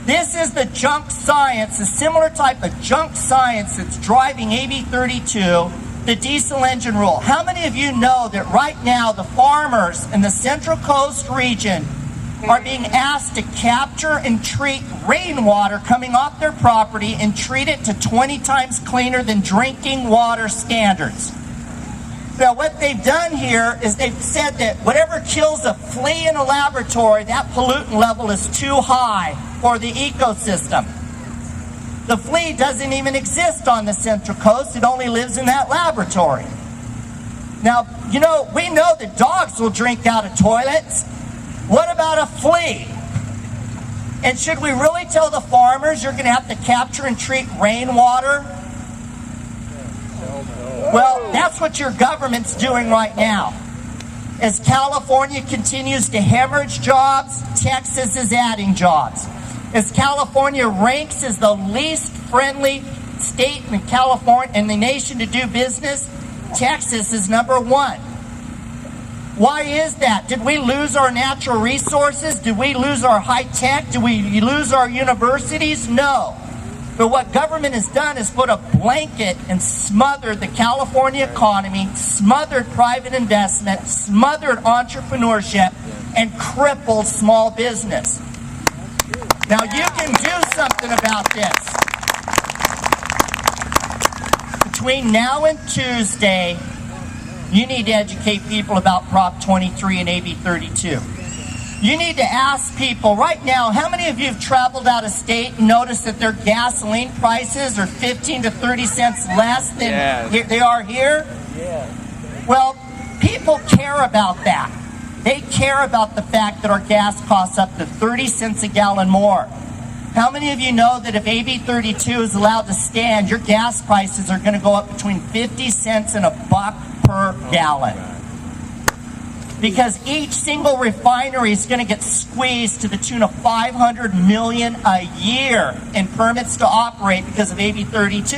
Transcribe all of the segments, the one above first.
This is the junk science, a similar type of junk science that's driving AB 32, the diesel engine rule. How many of you know that right now the farmers in the Central Coast region are being asked to capture and treat rainwater coming off their property and treat it to 20 times cleaner than drinking water standards? Now, what they've done here is they've said that whatever kills a flea in a laboratory, that pollutant level is too high for the ecosystem. The flea doesn't even exist on the Central Coast. It only lives in that laboratory. Now, you know, we know that dogs will drink out of toilets. What about a flea? And should we really tell the farmers you're going to have to capture and treat rainwater? Well, that's what your government's doing right now. As California continues to hemorrhage jobs, Texas is adding jobs. As California ranks as the least friendly state in California in the nation to do business, Texas is number one. Why is that? Did we lose our natural resources? Did we lose our high tech? Did we lose our universities? No. But what government has done is put a blanket and smothered the California economy, smothered private investment, smothered entrepreneurship, and crippled small business. Now you can do something about this. Between now and Tuesday, you need to educate people about Prop 23 and AB 32. You need to ask people right now, how many of you have traveled out of state and noticed that their gasoline prices are 15 to 30 cents less than they are here? Well, people care about that. They care about the fact that our gas costs up to 30 cents a gallon more. How many of you know that if AB 32 is allowed to stand, your gas prices are going to go up between 50 cents and $1 per gallon? Because each single refinery is going to get squeezed to the tune of $500 million a year in permits to operate because of AB 32.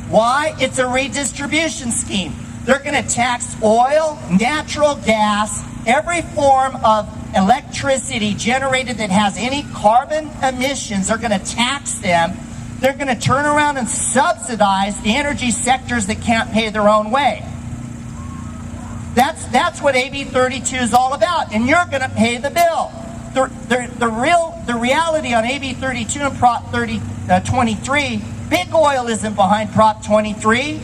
Why? It's a redistribution scheme. They're going to tax oil, natural gas, every form of electricity generated that has any carbon emissions. They're going to tax them. They're going to turn around and subsidize the energy sectors that can't pay their own way. That's what AB 32 is all about, and you're going to pay the bill. The reality on AB 32 and Prop 23, big oil isn't behind Prop 23.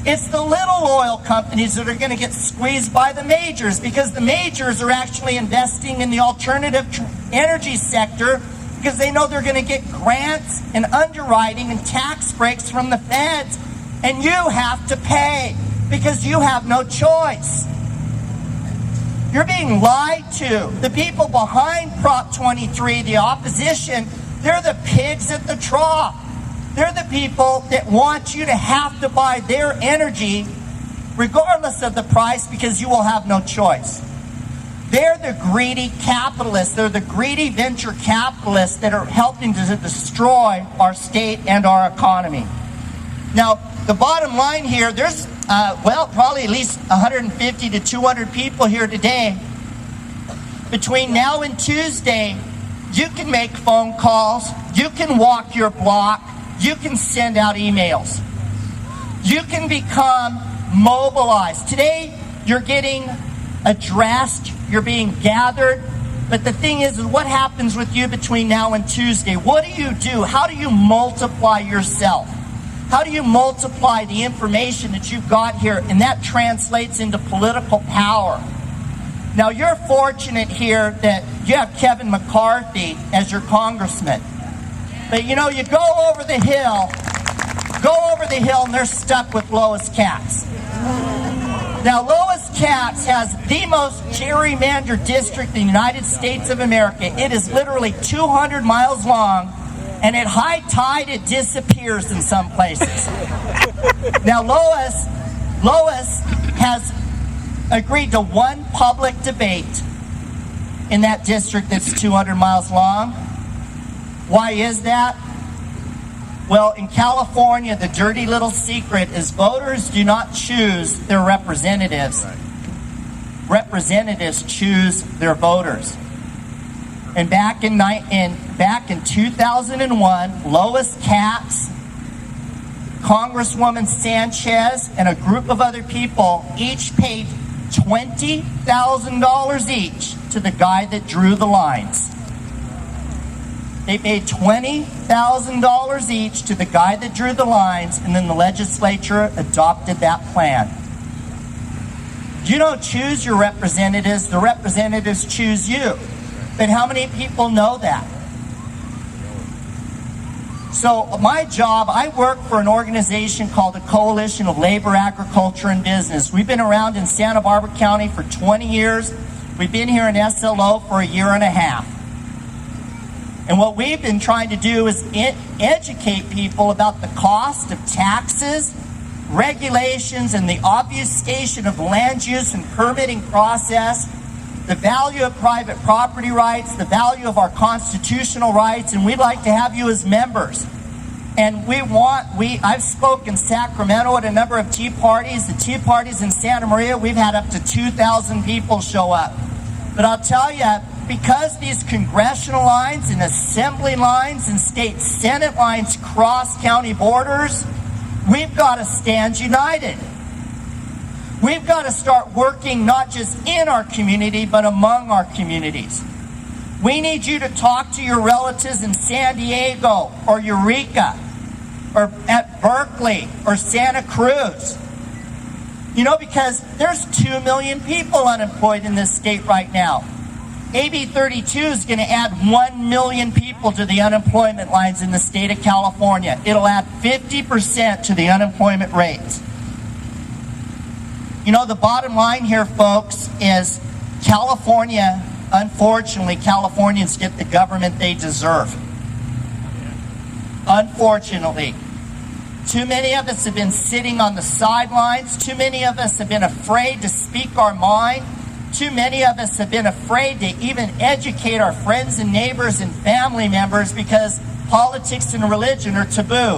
It's the little oil companies that are going to get squeezed by the majors, because the majors are actually investing in the alternative energy sector because they know they're going to get grants and underwriting and tax breaks from the feds, and you have to pay because you have no choice. You're being lied to. The people behind Prop 23, the opposition, they're the pigs at the trough. They're the people that want you to have to buy their energy regardless of the price because you will have no choice. They're the greedy capitalists. They're the greedy venture capitalists that are helping to destroy our state and our economy. Now, the bottom line here, there's probably at least 150 to 200 people here today. Between now and Tuesday, you can make phone calls, you can walk your block, you can send out emails. You can become mobilized. Today, you're getting addressed, you're being gathered, but the thing is what happens with you between now and Tuesday? What do you do? How do you multiply yourself? How do you multiply the information that you've got here, and that translates into political power? Now, you're fortunate here that you have Kevin McCarthy as your congressman. But you know, you go over the hill, and they're stuck with Lois Katz. Now, Lois Katz has the most gerrymandered district in the United States of America. It is literally 200 miles long, and at high tide, it disappears in some places. Now, Lois has agreed to one public debate in that district that's 200 miles long. Why is that? Well, in California, the dirty little secret is voters do not choose their representatives. Representatives choose their voters. And back in 2001, Lois Katz, Congresswoman Sanchez, and a group of other people each paid $20,000 each to the guy that drew the lines. They paid $20,000 each to the guy that drew the lines, and then the legislature adopted that plan. You don't choose your representatives, the representatives choose you. But how many people know that? So my job, I work for an organization called the Coalition of Labor, Agriculture, and Business. We've been around in Santa Barbara County for 20 years. We've been here in SLO for a year and a half. And what we've been trying to do is educate people about the cost of taxes, regulations, and the obfuscation of the land use and permitting process, the value of private property rights, the value of our constitutional rights, and we'd like to have you as members. And I've spoken in Sacramento at a number of tea parties. The tea parties in Santa Maria, we've had up to 2,000 people show up. But I'll tell you, because these congressional lines and assembly lines and state Senate lines cross county borders, we've got to stand united. We've got to start working not just in our community, but among our communities. We need you to talk to your relatives in San Diego or Eureka or at Berkeley or Santa Cruz. You know, because there's 2 million people unemployed in this state right now. AB 32 is going to add 1 million people to the unemployment lines in the state of California. It'll add 50% to the unemployment rates. You know, the bottom line here, folks, is California, unfortunately, Californians get the government they deserve. Unfortunately. Too many of us have been sitting on the sidelines. Too many of us have been afraid to speak our mind. Too many of us have been afraid to even educate our friends and neighbors and family members because politics and religion are taboo.